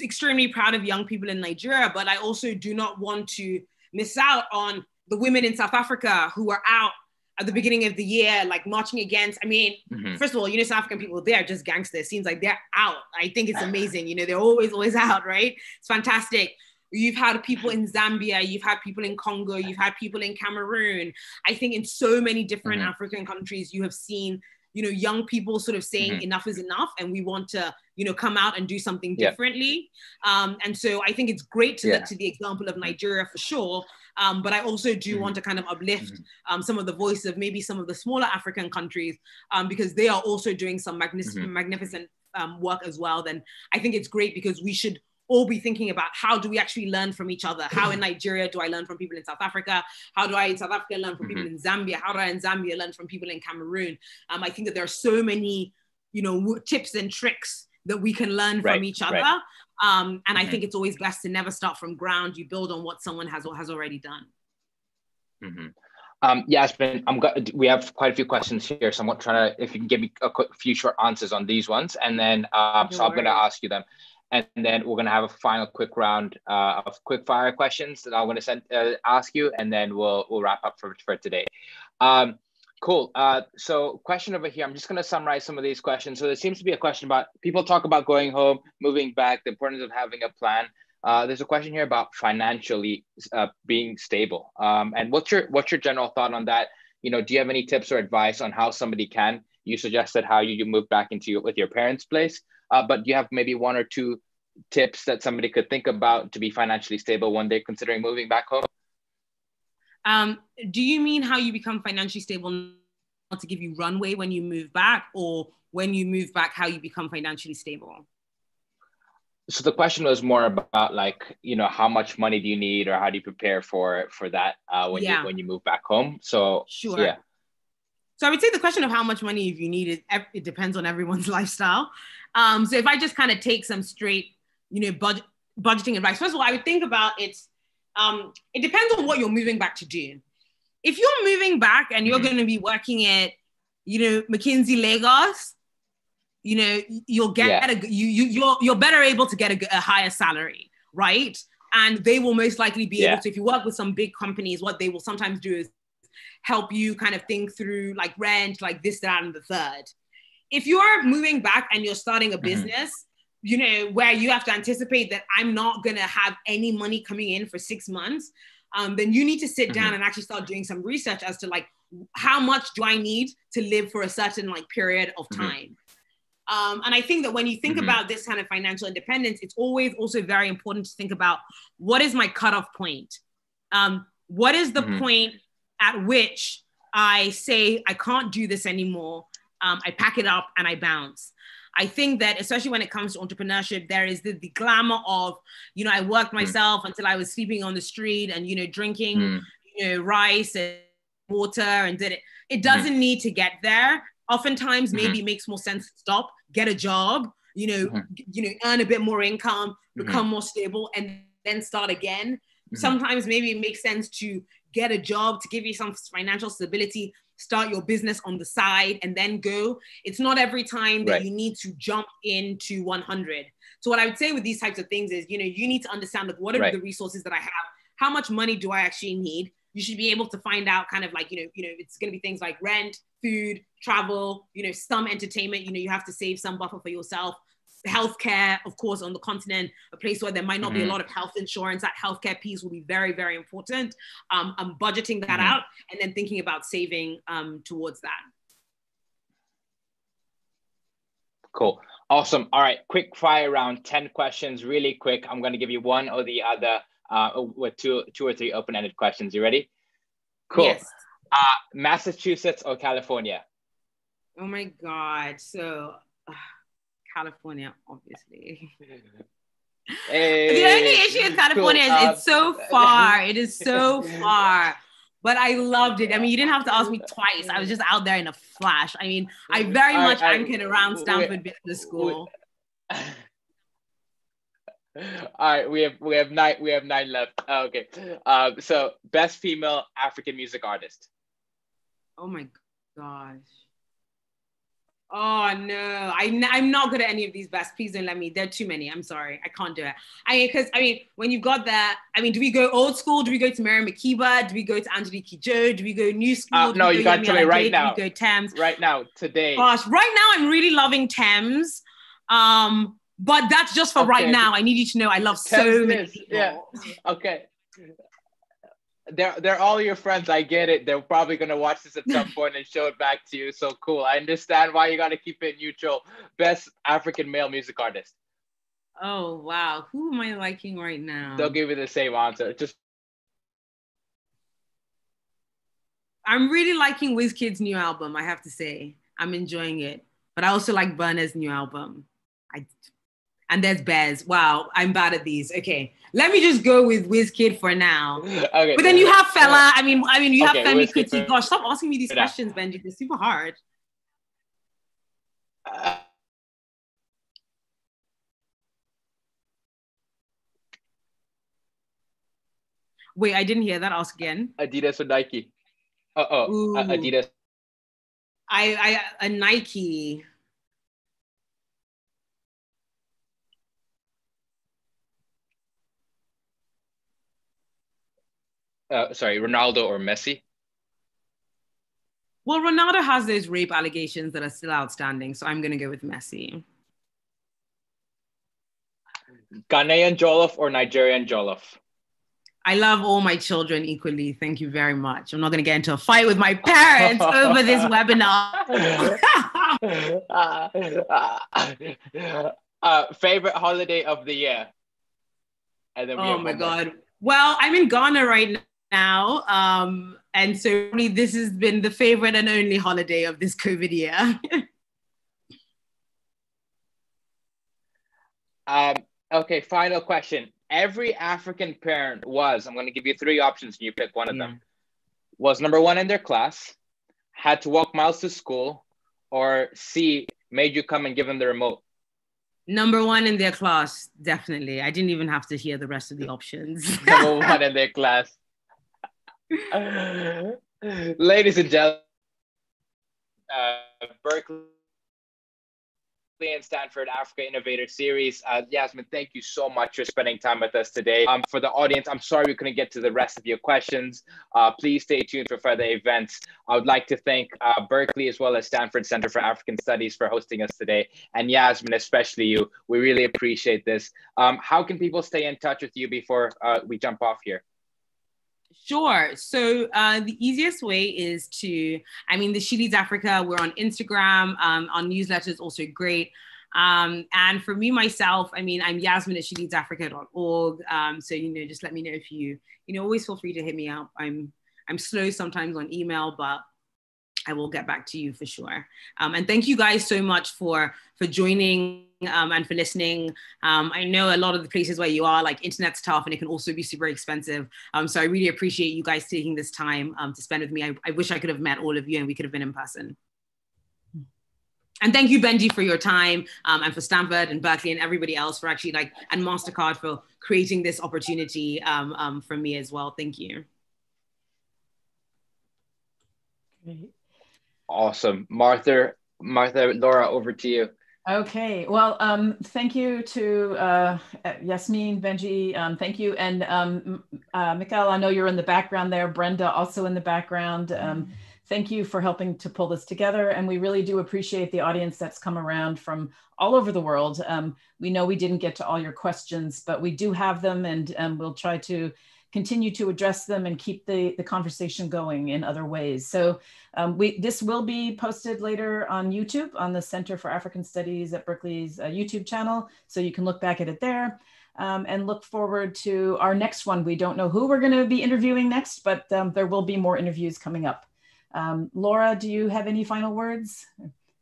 extremely proud of young people in Nigeria, but I also do not want to miss out on the women in South Africa who are out at the beginning of the year, like marching against, I mean, first of all, you know, South African people, they are just gangsters. It seems like they're out. I think it's amazing. You know, they're always out, right? It's fantastic. You've had people in Zambia, you've had people in Congo, you've had people in Cameroon. I think in so many different African countries, you have seen, you know, young people sort of saying enough is enough and we want to, you know, come out and do something differently. And so I think it's great to look to the example of Nigeria for sure. But I also do want to kind of uplift some of the voice of maybe some of the smaller African countries because they are also doing some magnificent work as well. Then I think it's great because we should all be thinking about how do we actually learn from each other? How in Nigeria do I learn from people in South Africa? How do I in South Africa learn from people in Zambia? How do I in Zambia learn from people in Cameroon? I think that there are so many, you know, tips and tricks that we can learn from each other. And I think it's always best to never start from ground. You build on what someone has already done. Yasmin, we have quite a few questions here, so I'm trying to, if you can give me a few short answers on these ones, and then so I'm going to ask you them. And then we're going to have a final quick round of quick fire questions that I'm going to ask you, and then we'll wrap up for today. Cool. So question over here, I'm just going to summarize some of these questions. So there seems to be a question about, people talk about going home, moving back, the importance of having a plan. There's a question here about financially being stable. And what's your general thought on that? You know, do you have any tips or advice on how somebody can? You suggested how you move back with your parents' place. But do you have maybe one or two tips that somebody could think about to be financially stable when they're considering moving back home? Do you mean how you become financially stable not to give you runway when you move back, or when you move back, how you become financially stable? So the question was more about, like, you know, how much money do you need, or how do you prepare for that when you move back home? So sure. Yeah. So I would say the question of how much money you need, it depends on everyone's lifestyle. So if I just kind of take some straight, you know, budgeting advice, first of all, I would think about it depends on what you're moving back to do. if you're moving back and you're going to be working at, McKinsey Lagos, you'll get you're better able to get a higher salary, right? And they will most likely be able to, if you work with some big companies, what they will sometimes do is help you kind of think through like rent, like this, that, and the third. If you're moving back and you're starting a business, where you have to anticipate that I'm not going to have any money coming in for 6 months, then you need to sit down and actually start doing some research as to like, how much do I need to live for a certain like period of time? And I think that when you think about this kind of financial independence, it's always also very important to think about, what is my cutoff point? What is the point at which I say, I can't do this anymore? I pack it up and I bounce. I think that especially when it comes to entrepreneurship, there is the glamour of, I worked myself until I was sleeping on the street and, drinking, rice and water and did it. It doesn't need to get there. Oftentimes, maybe it makes more sense to stop, get a job, earn a bit more income, become more stable, and then start again. Sometimes maybe it makes sense to get a job to give you some financial stability, start your business on the side, and then go. It's not every time that you need to jump into 100. So what I would say with these types of things is, you need to understand, like, what are the resources that I have? How much money do I actually need? You should be able to find out kind of like, it's going to be things like rent, food, travel, some entertainment, you have to save some buffer for yourself. Healthcare, of course, on the continent, a place where there might not be a lot of health insurance, that healthcare piece will be very, very important. I'm budgeting that out and then thinking about saving towards that. Cool. Awesome. All right. Quick fire round, 10 questions, really quick. I'm going to give you one or the other with two or three open-ended questions. You ready? Cool. Yes. Massachusetts or California? Oh my God. So California, obviously. Hey, the only issue with California is it's so far. It is so far. But I loved it. I mean, you didn't have to ask me twice. I was just out there in a flash. I mean, I very much anchored around Stanford Business School. All right, we have nine left. Okay. So best female African music artist. Oh my gosh. Oh no, I'm not good at any of these best. Please don't let me. There are too many. I'm sorry, I can't do it. When you've got that, do we go old school? Do we go to Mary McKeeba? Do we go to Angelique Kidjo? Do we go new school? No, you got to tell me right now. Do we go Thames? Right now, today. Gosh, right now I'm really loving Thames. But that's just for right now. I need you to know I love so many people. Yeah. Okay. They're all your friends. I get it. They're probably going to watch this at some point and show it back to you. So cool. I understand why you got to keep it neutral. Best African male music artist. Oh, wow. Who am I liking right now? They'll give you the same answer. I'm really liking Wizkid's new album, I have to say. I'm enjoying it. But I also like Burna's new album. And there's Bez. Wow, I'm bad at these. Okay, let me just go with Wizkid for now. Okay. But then you have Fela. You have Femi Kuti. Gosh, stop asking me these questions, Benji. They're super hard. Wait, I didn't hear that. Ask again. Adidas or Nike? Adidas. A Nike. Sorry, Ronaldo or Messi? Well, Ronaldo has those rape allegations that are still outstanding, so I'm going to go with Messi. Ghanaian jollof or Nigerian jollof? I love all my children equally. Thank you very much. I'm not going to get into a fight with my parents over this webinar. Favorite holiday of the year? And then oh my God. Well, I'm in Ghana right now. And so this has been the favorite and only holiday of this COVID year. Okay, final question. Every African parent I'm going to give you three options and you pick one of them. Was number one in their class, had to walk miles to school, or C, made you come and give them the remote? Number one in their class, definitely. I didn't even have to hear the rest of the options. Number one in their class. Ladies and gentlemen, Berkeley and Stanford Africa Innovator Series. Yasmin, thank you so much for spending time with us today. For the audience, I'm sorry we couldn't get to the rest of your questions. Please stay tuned for further events. I would like to thank Berkeley as well as Stanford Center for African Studies for hosting us today. And Yasmin, especially you, we really appreciate this. How can people stay in touch with you before we jump off here? Sure. So the easiest way is to, the She Leads Africa, we're on Instagram, our newsletter is also great. And for me, myself, I'm Yasmin at sheleadsafrica.org. So, just let me know if you always feel free to hit me up. I'm slow sometimes on email, but I will get back to you for sure. And thank you guys so much for joining and for listening. I know a lot of the places where you are, like internet's tough and it can also be super expensive. So I really appreciate you guys taking this time to spend with me. I wish I could have met all of you and we could have been in person. And thank you, Benji, for your time and for Stanford and Berkeley and everybody else for actually and MasterCard for creating this opportunity for me as well. Thank you. Great. Awesome. Martha, Laura, over to you. Okay, well, thank you to Yasmin, Benji, thank you. And Mikhail, I know you're in the background there, Brenda also in the background. Thank you for helping to pull this together. And we really do appreciate the audience that's come around from all over the world. We know we didn't get to all your questions, but we do have them and we'll try to continue to address them and keep the conversation going in other ways. So this will be posted later on YouTube on the Center for African Studies at Berkeley's YouTube channel. So you can look back at it there and look forward to our next one. We don't know who we're going to be interviewing next, but there will be more interviews coming up. Laura, do you have any final words?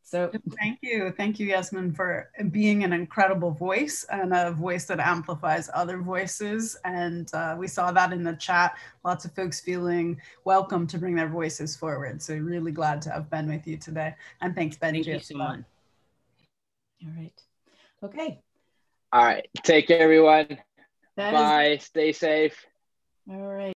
So thank you, Yasmin, for being an incredible voice and a voice that amplifies other voices. And we saw that in the chat, lots of folks feeling welcome to bring their voices forward. So really glad to have been with you today. And thanks, Benji. Thank you so much. All right. Okay. All right. Take care, everyone. Bye. Stay safe. All right.